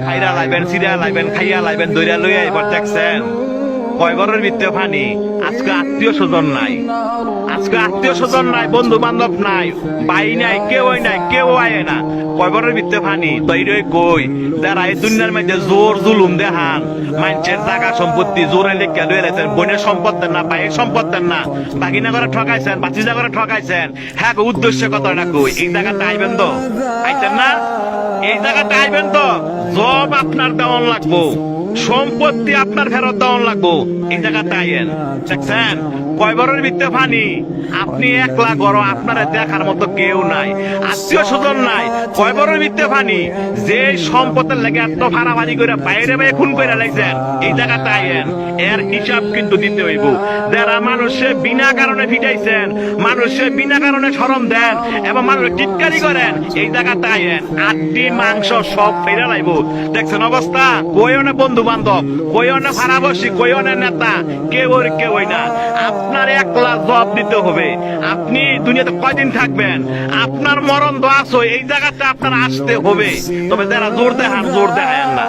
খাইরা লাইবেন Syria লাইবেন খাইয়া লাইবেন দইরা লইয়া এবার দেখছেন কয় ঘরের ভিতরে পানি। আজকে আত্মীয় স্বজন নাই, আজকে আত্মীয় স্বজন নাই, বন্ধু বান্ধব নাই, ভাই নাই, কেউ আয় না, কয় ঘরের ভিতরে পানি। তৈরি কই যারা এই দুনিয়ার মধ্যে জোর জুলুম দেখান, মানুষের জায়গা সম্পত্তি জোরে লেখা লয়ে রেখেছেন, বোনের সম্পদ দেন না, ভাইয়ের সম্পদ দেন না, বাগিনা করে ঠকাইছেন, বাচিজা করে ঠকাইছেন। হ্যাঁ উদ্দেশ্য কথাটা কই, এই জায়গাটা আইবেন তো, আইতেন না? এই জায়গাটা আইবেন তো, জব আপনার দেওয়ান লাগবো, সম্পত্তি আপনার ফেরত দেওয়ান লাগবো। এই জায়গাটা আইয়েন, দেখছেন কয় বড়ের ভিতরে পানি। আপনি একলা গড়, আপনারা দেখার মতো কেউ নাই, আত্মীয় স্বজন নাই, কয় বড়ের ভিতরে পানি। যে সম্পদের লেগে এত ভাড়াভাড়ি করে বাইরে বাইরে খুন করে লাগছেন, এই জায়গাটা আইয়েন, এর হিসাব কিন্তু দিতে হইব। যারা মানুষে বিনা কারণে ফিটাইছেন, মানুষে বিনা কারণে শরম দেন এবং মানুষ টিটকারি করেন, এই জায়গাটা আইয়েন, আটটি মাংস সব ফেরে লাইব। দেখছেন অবস্থা, কইও না বন্ধু বান্ধব, কইও না ভাড়াবাসী, কইও না নেতা, কেউই না। আপনার একলা জবাব দিতে হবে। আপনি দুনিয়াতে কয়দিন থাকবেন, আপনার মরণ তো আসো, এই জায়গাতে আপনার আসতে হবে। তবে যারা জোর দেখান, জোর দেখায় না।